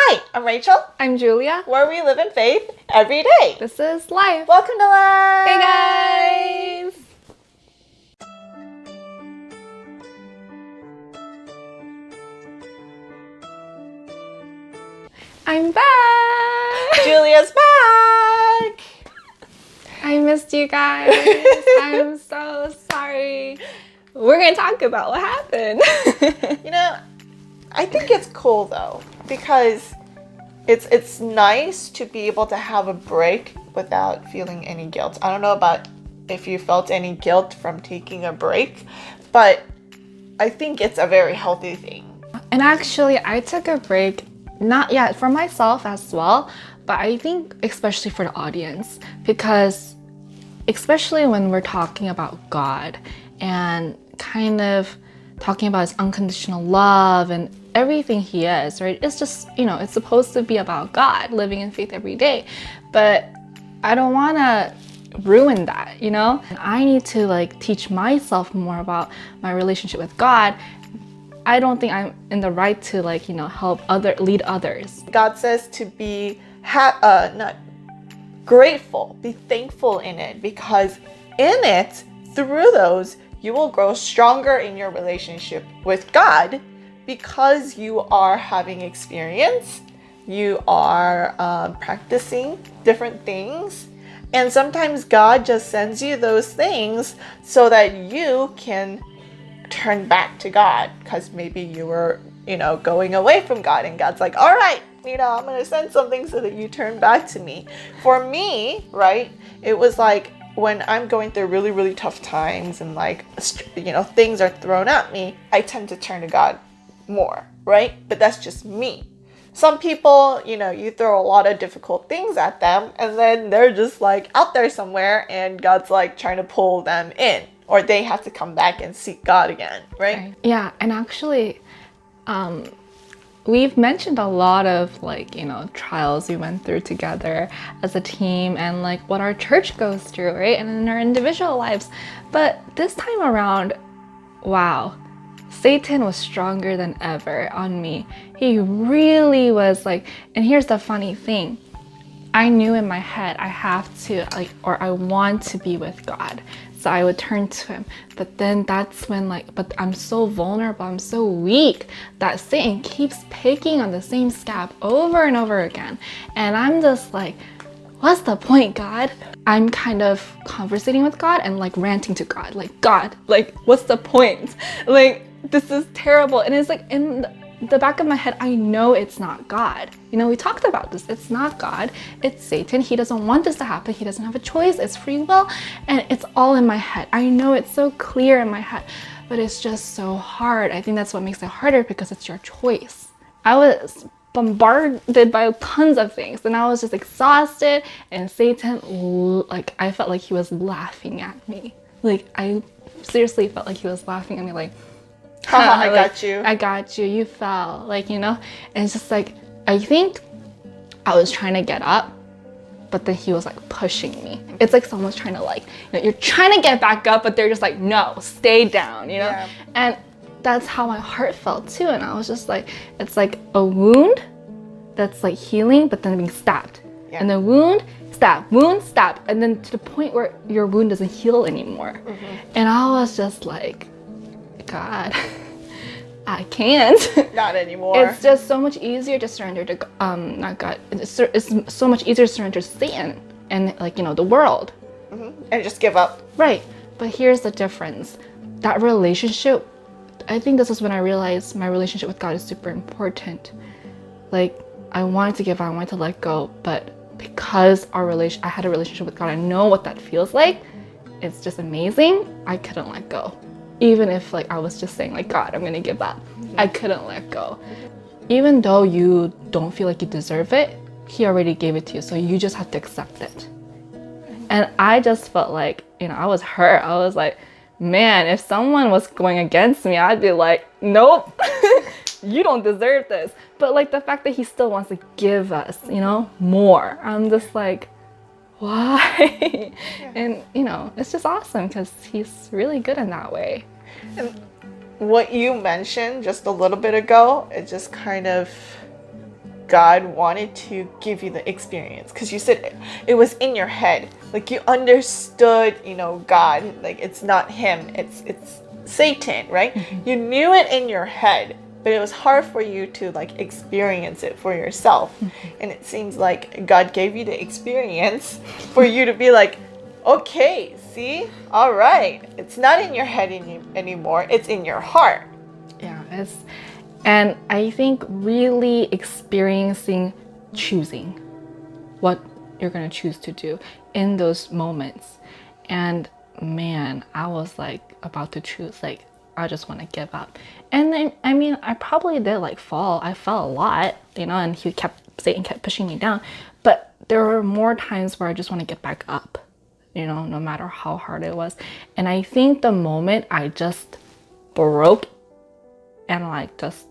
Hi, I'm Rachel, I'm Julia. where we live in faith every day. This is Life. Welcome to Life. Hey guys! I'm back! Julia's back. I missed you guys. I'm so sorry. We're gonna talk about what happened. You know, I think it's cool though, because it's nice to be able to have a break without feeling any guilt. I don't know about if you felt any guilt from taking a break, but I think it's a very healthy thing. And actually, I took a break, not yet for myself as well, but I think especially for the audience, because especially when we're talking about God and kind of talking about his unconditional love and everything he is, right? It's just, it's supposed to be about God, living in faith every day. But I don't want to ruin that, And I need to teach myself more about my relationship with God. I don't think I'm in the right to help lead others. God says to be not grateful, be thankful in it, because in it, through those, you will grow stronger in your relationship with God, because you are having experience, you are practicing different things, and sometimes God just sends you those things so that you can turn back to God, because maybe you were, going away from God, and God's like, all right, I'm going to send something so that you turn back to me. For me, right, it was like when I'm going through really, really tough times and things are thrown at me, I tend to turn to God more, right? But that's just me. Some people, you throw a lot of difficult things at them and then they're just out there somewhere and God's trying to pull them in, or they have to come back and seek God again, right? Yeah, and actually, we've mentioned a lot of trials we went through together as a team and what our church goes through, right? And in our individual lives. But this time around, wow, Satan was stronger than ever on me. He really was and here's the funny thing. I knew in my head I have to or I want to be with God. So I would turn to him. But then that's when but I'm so vulnerable, I'm so weak that Satan keeps picking on the same scab over and over again. And I'm just what's the point, God? I'm kind of conversating with God and ranting to God. God, what's the point? This is terrible. And it's in the back of my head, I know it's not God. We talked about this. It's not God. It's Satan. He doesn't want this to happen. He doesn't have a choice. It's free will. And it's all in my head. I know it's so clear in my head, but it's just so hard. I think that's what makes it harder, because it's your choice. I was bombarded by tons of things and I was just exhausted, and Satan, I felt like he was laughing at me. I seriously felt like he was laughing at me I got you. I got you. You fell. And it's just I think I was trying to get up, but then he was pushing me. It's someone's trying to you're trying to get back up, but they're just no, stay down, Yeah. And that's how my heart felt too. And I was just it's a wound that's healing, but then being stabbed. Yeah. And the wound, stab. And then to the point where your wound doesn't heal anymore. Mm-hmm. And I was just God, I can't. Not anymore. It's just so much easier to surrender to not God. It's so much easier to surrender to Satan and the world. Mm-hmm. And just give up. Right. But here's the difference. That relationship, I think this is when I realized my relationship with God is super important. I wanted to give up, I wanted to let go, but because I had a relationship with God, I know what that feels like. It's just amazing. I couldn't let go. Even if I was just saying God, I'm gonna give up. I couldn't let go. Even though you don't feel like you deserve it, he already gave it to you, so you just have to accept it. And I just felt I was hurt. I was man, if someone was going against me, I'd be nope, you don't deserve this. But the fact that he still wants to give us, more, I'm just why? Yeah. And it's just awesome because he's really good in that way. And what you mentioned just a little bit ago, it just kind of God wanted to give you the experience, because you said it was in your head, like you understood, God, like it's not him, it's Satan, right? You knew it in your head, but it was hard for you to like experience it for yourself. And it seems like God gave you the experience for you to be like, okay, see, all right, it's not in your head anymore, it's in your heart. Yeah, and I think really experiencing choosing what you're gonna choose to do in those moments. And man, I was like about to choose, like I just want to give up. And then, I mean, I probably did like fall. I fell a lot, and Satan kept pushing me down. But there were more times where I just want to get back up, no matter how hard it was. And I think the moment I just broke and like just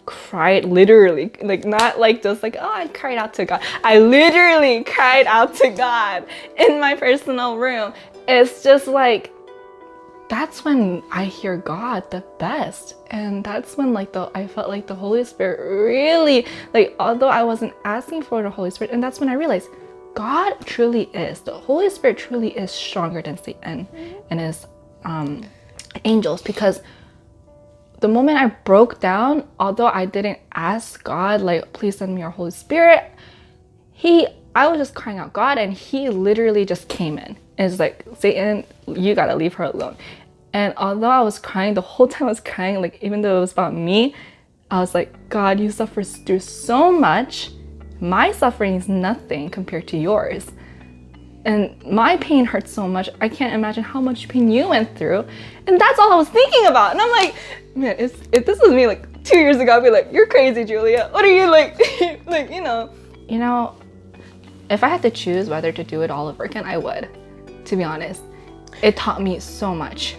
cried, literally, like not like just like, oh, I cried out to God. I literally cried out to God in my personal room. It's just like, that's when I hear God the best. And that's when I felt like the Holy Spirit really, like, although I wasn't asking for the Holy Spirit, and that's when I realized God truly is, the Holy Spirit truly is stronger than Satan and his angels. Because the moment I broke down, although I didn't ask God, like, please send me your Holy Spirit, I was just crying out God, and he literally just came in. And it's like, Satan, you gotta leave her alone. And although I was crying, the whole time I was crying, like, even though it was about me, I was like, God, you suffer through so much. My suffering is nothing compared to yours. And my pain hurts so much. I can't imagine how much pain you went through. And that's all I was thinking about. And I'm like, man, if this was me like 2 years ago, I'd be like, you're crazy, Julia. What are you like? Like, if I had to choose whether to do it all over again, I would, to be honest. It taught me so much.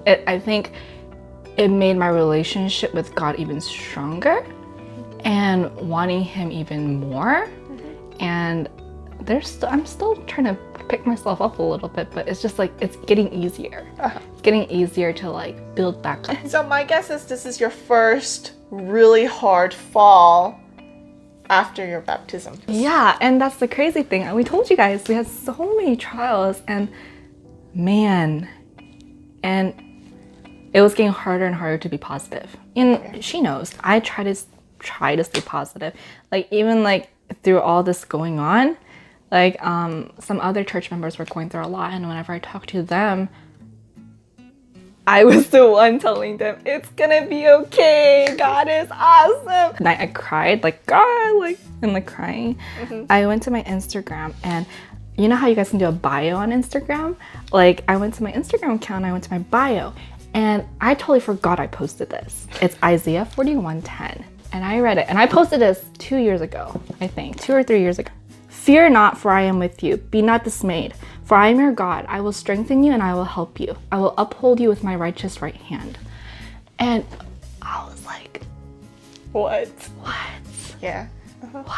I think it made my relationship with God even stronger and wanting him even more. And I'm still trying to pick myself up a little bit, but it's just like, it's getting easier. It's getting easier to like build back up. So my guess is this is your first really hard fall after your baptism. Yeah, and that's the crazy thing. We told you guys we had so many trials, and man, and it was getting harder and harder to be positive. And she knows I try to stay positive. Like, even like through all this going on, like some other church members were going through a lot, and whenever I talked to them, I was the one telling them, it's gonna be okay, God is awesome. And I cried, like, God, like, and like crying. I went to my Instagram, and you know how you guys can do a bio on Instagram? Like, I went to my Instagram account, I went to my bio, and I totally forgot I posted this. It's Isaiah 41:10, and I read it, and I posted this 2 years ago, I think, 2 or 3 years ago. Fear not, for I am with you. Be not dismayed, for I am your God. I will strengthen you and I will help you. I will uphold you with my righteous right hand. And I was like, What? Yeah. What?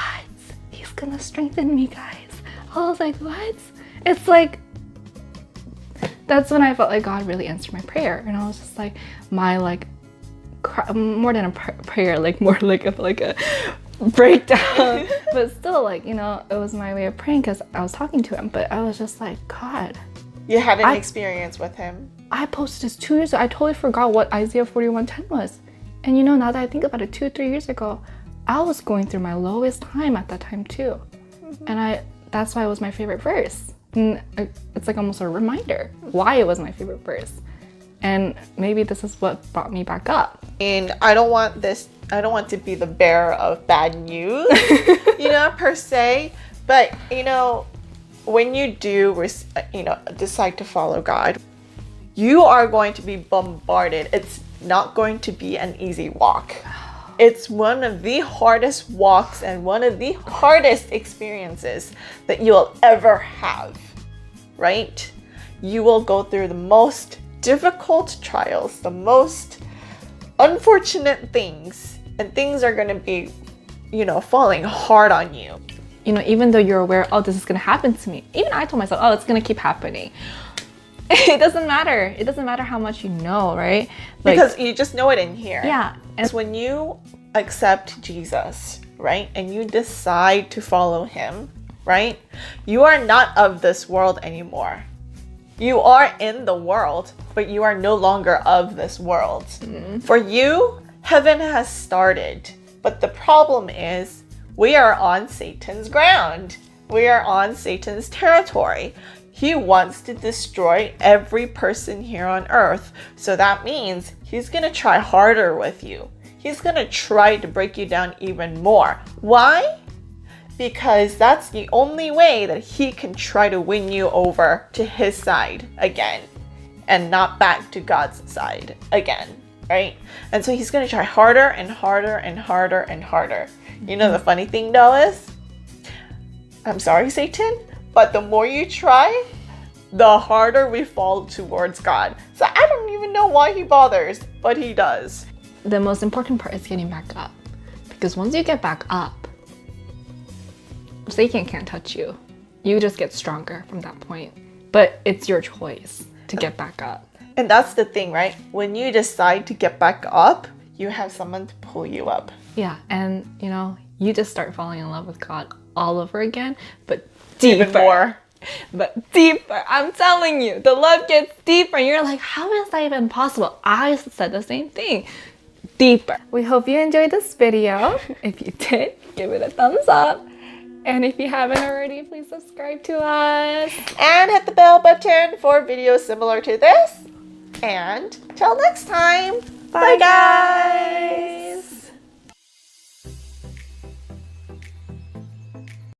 He's gonna strengthen me, guys. I was like, what? It's like, that's when I felt like God really answered my prayer. And I was just like, more than a prayer, like more like a breakdown. But still, like, it was my way of praying because I was talking to him. But I was just like, God. You had an experience with him. I posted this 2 years ago. I totally forgot what Isaiah 41:10 was. And now that I think about it, 2 or 3 years ago, I was going through my lowest time at that time too. And that's why it was my favorite verse. And it's like almost a reminder why it was my favorite verse. And maybe this is what brought me back up. And I don't want to be the bearer of bad news, per se. But, when you do, decide to follow God, you are going to be bombarded. It's not going to be an easy walk. It's one of the hardest walks and one of the hardest experiences that you'll ever have, right? You will go through the most difficult trials, the most unfortunate things, and things are going to be, falling hard on you. Even though you're aware, oh, this is going to happen to me. Even I told myself, oh, it's going to keep happening. It doesn't matter. It doesn't matter how much you know, right? Because you just know it in here. Yeah. And when you accept Jesus, right, and you decide to follow him, right, you are not of this world anymore. You are in the world, but you are no longer of this world. For you, heaven has started. But the problem is, we are on Satan's ground. We are on Satan's territory. He wants to destroy every person here on earth. So that means he's going to try harder with you. He's going to try to break you down even more. Why? Because that's the only way that he can try to win you over to his side again and not back to God's side again, right? And so he's going to try harder and harder and harder and harder. You know, the funny thing though is, I'm sorry, Satan, but the more you try, the harder we fall towards God. So I don't even know why he bothers, but he does. The most important part is getting back up. Because once you get back up, Satan can't touch you. You just get stronger from that point. But it's your choice to get back up. And that's the thing, right? When you decide to get back up, you have someone to pull you up. Yeah, and you know, you just start falling in love with God all over again, but deeper. Even more. But deeper. I'm telling you, the love gets deeper. And you're like, how is that even possible? I said the same thing. Deeper. We hope you enjoyed this video. If you did, give it a thumbs up. And if you haven't already, please subscribe to us. And hit the bell button for videos similar to this. And till next time, bye guys!